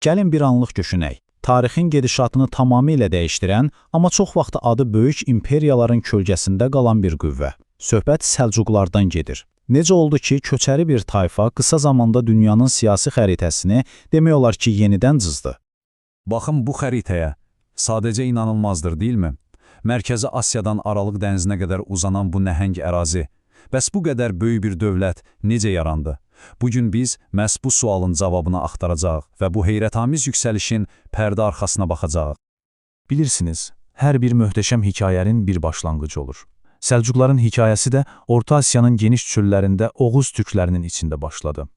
Gəlin bir anlıq düşünək. Tarixin gedişatını tamamilə dəyişdirən, amma çox vaxt adı böyük imperiyaların kölgəsində qalan bir qüvvə. Söhbət Səlcuqlardan gedir. Necə oldu ki, köçəri bir tayfa qısa zamanda dünyanın siyasi xəritəsini demək olar ki, yenidən cızdı? Baxın bu xəritəyə. Sadəcə inanılmazdır, deyilmi? Mərkəzi Asiyadan Aralıq dənizinə qədər uzanan bu nəhəng ərazi. Bəs bu qədər böyük bir dövlət necə yarandı? Bugün biz məhz bu sualın cavabını axtaracağıq və bu heyrətamiz yüksəlişin pərdə arxasına baxacağıq. Bilirsiniz, hər bir möhtəşəm hekayənin bir başlanğıcı olur. Səlcuqların hekayəsi də Orta Asiyanın geniş çöllərində Oğuz türklərinin içində başladı.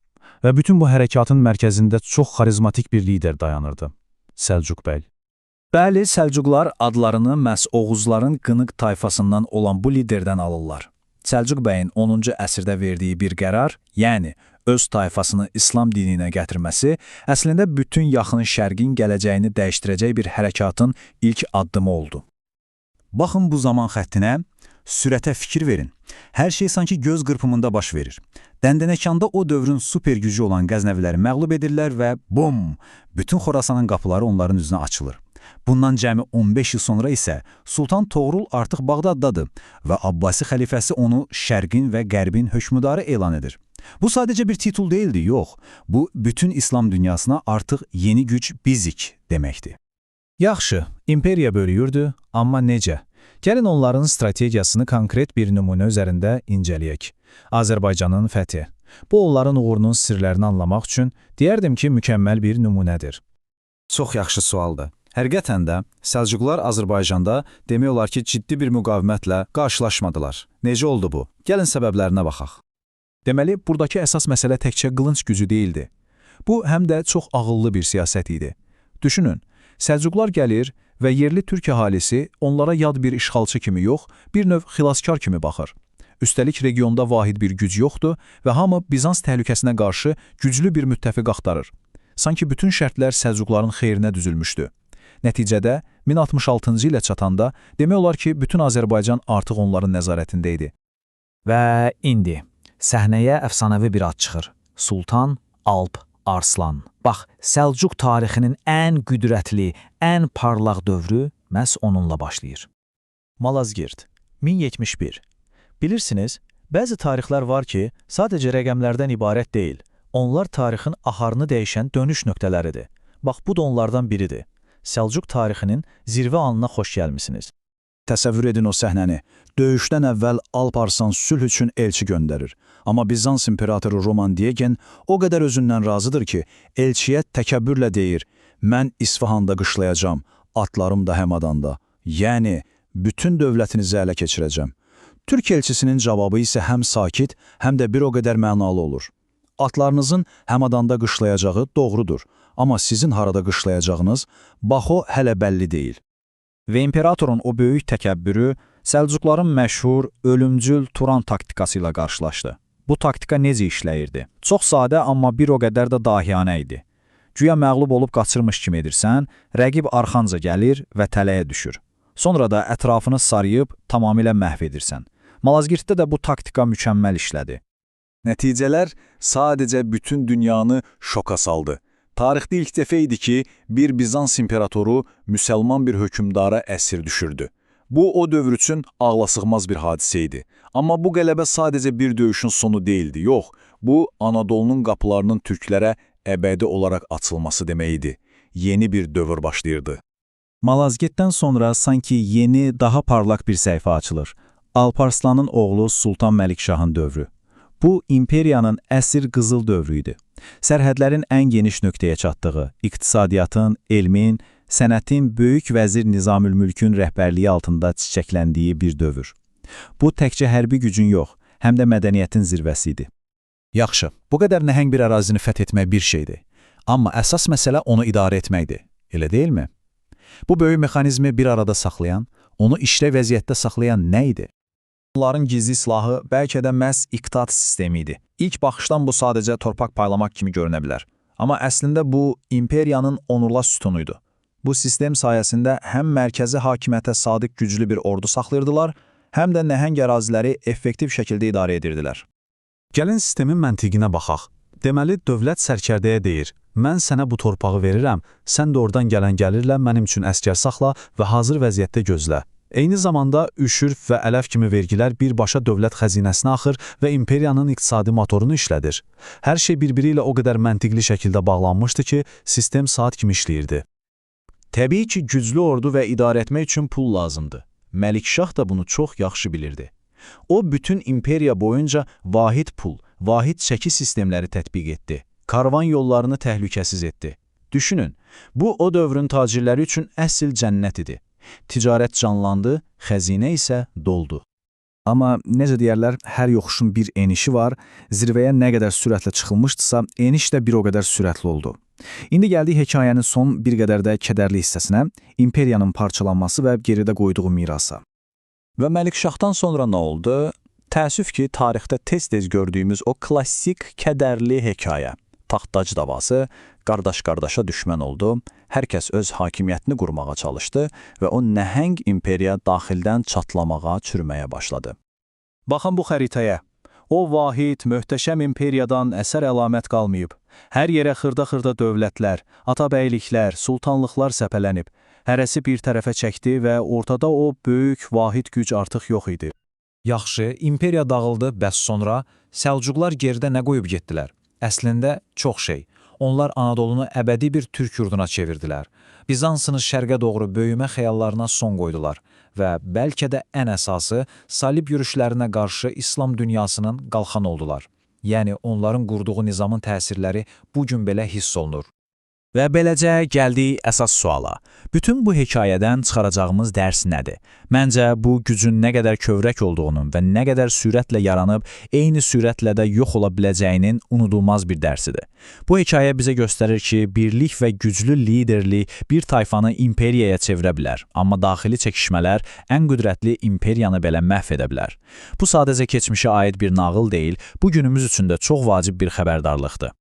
Və bütün bu hərəkatın mərkəzində çox xarizmatik bir lider dayanırdı. Səlcuq bəy. Bəli, Səlcuqlar adlarını məhz Oğuzların qınıq tayfasından olan bu liderdən alırlar. Səlcuq bəyin 10-cu əsrdə verdiyi bir qərar, yəni öz tayfasını İslam dininə gətirməsi, əslində bütün yaxın şərqin gələcəyini dəyişdirəcək bir hərəkatın ilk addımı oldu. Baxın bu zaman xəttinə, sürətə fikir verin. Hər şey sanki göz qırpımında baş verir. Dəndənəkanda o dövrün super gücü olan Qəznəviləri məğlub edirlər və bum! Bütün Xorasanın qapıları onların üzünə açılır. Bundan cəmi 15 il sonra isə Sultan Toğrul artıq Bağdaddadır və Abbasi xəlifəsi onu şərqin və qərbin hökmdarı elan edir. Bu sadəcə bir titul deyildi, yox. Bu, bütün İslam dünyasına artıq yeni güc bizik deməkdir. Yaxşı, imperiya bölüyürdü, amma necə? Gəlin onların strategiyasını konkret bir nümunə üzərində incələyək. Azərbaycanın fəthi. Bu, onların uğurunun sirlərini anlamaq üçün deyərdim ki, mükəmməl bir nümunədir. Çox yaxşı sualdır. Həqiqətən də Səlcuqlar Azərbaycanda demək olar ki, ciddi bir müqavimətlə qarşılaşmadılar. Necə oldu bu? Gəlin səbəblərinə baxaq. Deməli, buradakı əsas məsələ təkcə qılınc gücü deyildi. Bu, həm də çox ağıllı bir siyasət idi. Düşünün, Səlcuqlar gəlir və yerli türk əhalisi onlara yad bir işğalçı kimi yox, bir növ xilaskar kimi baxır. Üstəlik regionda vahid bir güc yoxdur və hamı Bizans təhlükəsinə qarşı güclü bir müttəfiq axtarır. Sanki bütün şərtlər Səlcuqların xeyrinə düzülmüşdü. Nəticədə 1066-cı ilə çatanda demək olar ki, bütün Azərbaycan artıq onların nəzarətində idi. Və indi səhnəyə əfsanəvi bir ad çıxır. Sultan Alp Arslan. Bax, Səlcuq tarixinin ən qüdrətli, ən parlaq dövrü məhz onunla başlayır. Malazgirt, 1071. Bilirsiniz, bəzi tarixlər var ki, sadəcə rəqəmlərdən ibarət deyil. Onlar tarixin axarını dəyişən dönüş nöqtələridir. Bax, bu da onlardan biridir. Səlcuq tarixinin zirvə anına xoş gəlmisiniz. Təsəvvür edin o səhnəni. Döyüşdən əvvəl Alp Arslan sülh üçün elçi göndərir. Amma Bizans imperatoru Roman Diyegen o qədər özündən razıdır ki, elçiyə təkəbbürlə deyir, mən İsfahanda qışlayacağam, atlarım da Həmadanda. Yəni, bütün dövlətinizi ələ keçirəcəm. Türk elçisinin cavabı isə həm sakit, həm də bir o qədər mənalı olur. Atlarınızın Həmadanda qışlayacağı doğrudur, amma sizin harada qışlayacağınız, bax o hələ bəlli deyil. Və imperatorun o böyük təkəbbürü Səlcuqların məşhur, ölümcül Turan taktikası ilə qarşılaşdı. Bu taktika necə işləyirdi? Çox sadə, amma bir o qədər də dahiyanə idi. Güya məğlub olub qaçırmış kimi edirsən, rəqib arxanca gəlir və tələyə düşür. Sonra da ətrafını sarıyıb tamamilə məhv edirsən. Malazgirddə də bu taktika mükəmməl işlədi. Nəticələr sadəcə bütün dünyanı şoka saldı. Tarixdə ilk dəfə idi ki, bir Bizans imperatoru müsəlman bir hökmdara əsir düşürdü. Bu, o dövr üçün ağlasığmaz bir hadisə idi. Amma bu qələbə sadəcə bir döyüşün sonu değildi, yox. Bu, Anadolunun qapılarının türklərə əbədi olaraq açılması demək idi. Yeni bir dövr başlayırdı. Malazgirddən sonra sanki yeni, daha parlaq bir səhifə açılır. Alp Arslanın oğlu Sultan Məlikşahın dövrü. Bu, imperiyanın əsr qızıl dövrü idi. Sərhədlərin ən geniş nöqtəyə çatdığı, iqtisadiyyatın, elmin, sənətin böyük vəzir Nizamülmülkün rəhbərliyi altında çiçəkləndiyi bir dövr. Bu, təkcə hərbi gücün yox, həm də mədəniyyətin zirvəsi idi. Yaxşı, bu qədər nəhəng bir ərazini fəth etmək bir şeydir. Amma əsas məsələ onu idarə etməkdir, elə deyilmi? Bu böyük mexanizmi bir arada saxlayan, onu işləv vəziyyətdə saxlayan nə idi? Onların gizli silahı bəlkə də məhz iqtat sistemi idi. İlk baxışdan bu sadəcə torpaq paylamaq kimi görünə bilər. Amma əslində bu, imperiyanın onurla sütunuydu. Bu sistem sayəsində həm mərkəzi hakimiyyətə sadiq güclü bir ordu saxlayırdılar, həm də nəhəng əraziləri effektiv şəkildə idarə edirdilər. Gəlin sistemin məntiqinə baxaq. Deməli, dövlət sərkərdəyə deyir, mən sənə bu torpağı verirəm, sən də oradan gələn gəlirlə mənim üçün əskər saxla və hazır vəziyyətdə gözlə. Eyni zamanda üşürf və ələf kimi vergilər birbaşa dövlət xəzinəsinə axır və imperiyanın iqtisadi motorunu işlədir. Hər şey bir-biri ilə o qədər məntiqli şəkildə bağlanmışdı ki, sistem saat kimi işləyirdi. Təbii ki, güclü ordu və idarə etmək üçün pul lazımdır. Məlikşah da bunu çox yaxşı bilirdi. O, bütün imperiya boyunca vahid pul, vahid çəki sistemləri tətbiq etdi. Karvan yollarını təhlükəsiz etdi. Düşünün, bu o dövrün tacirləri üçün əsl cənnət idi. Ticarət canlandı, xəzinə isə doldu. Amma necə deyərlər, hər yoxuşun bir enişi var, zirvəyə nə qədər sürətlə çıxılmışdısa, eniş də bir o qədər sürətli oldu. İndi gəldik hekayənin son bir qədər də kədərli hissəsinə, imperiyanın parçalanması və geridə qoyduğu mirasa. Və Məlikşahdan sonra nə oldu? Təəssüf ki, tarixdə tez-tez gördüyümüz o klassik kədərli hekayə. Taxtac davası, qardaş-qardaşa düşmən oldu, hər kəs öz hakimiyyətini qurmağa çalışdı və o nəhəng imperiya daxildən çatlamağa, çürüməyə başladı. Baxın bu xəritəyə. O vahid, möhtəşəm imperiyadan əsər əlamət qalmayıb. Hər yerə xırda-xırda dövlətlər, atabəyliklər, sultanlıqlar səpələnib. Hərəsi bir tərəfə çəkdi və ortada o böyük, vahid güc artıq yox idi. Yaxşı, imperiya dağıldı, bəs sonra Səlcuqlar geridə nə qoyub getdilər? Əslində çox şey. Onlar Anadolunu əbədi bir türk yurduna çevirdilər. Bizansını şərqə doğru böyümə xəyallarına son qoydular və bəlkə də ən əsası salib yürüşlərinə qarşı İslam dünyasının qalxan oldular. Yəni onların qurduğu nizamın təsirləri bu gün belə hiss olunur. Və beləcə gəldik əsas suala. Bütün bu hekayədən çıxaracağımız dərs nədir? Məncə bu gücün nə qədər kövrək olduğunun və nə qədər sürətlə yaranıb, eyni sürətlə də yox ola biləcəyinin unudulmaz bir dərsidir. Bu hekayə bizə göstərir ki, birlik və güclü liderlik bir tayfanı imperiyaya çevirə bilər, amma daxili çəkişmələr ən qüdrətli imperiyanı belə məhv edə bilər. Bu sadəcə keçmişə aid bir nağıl deyil, bu günümüz üçün də çox vacib bir xəbərdarlıqdır.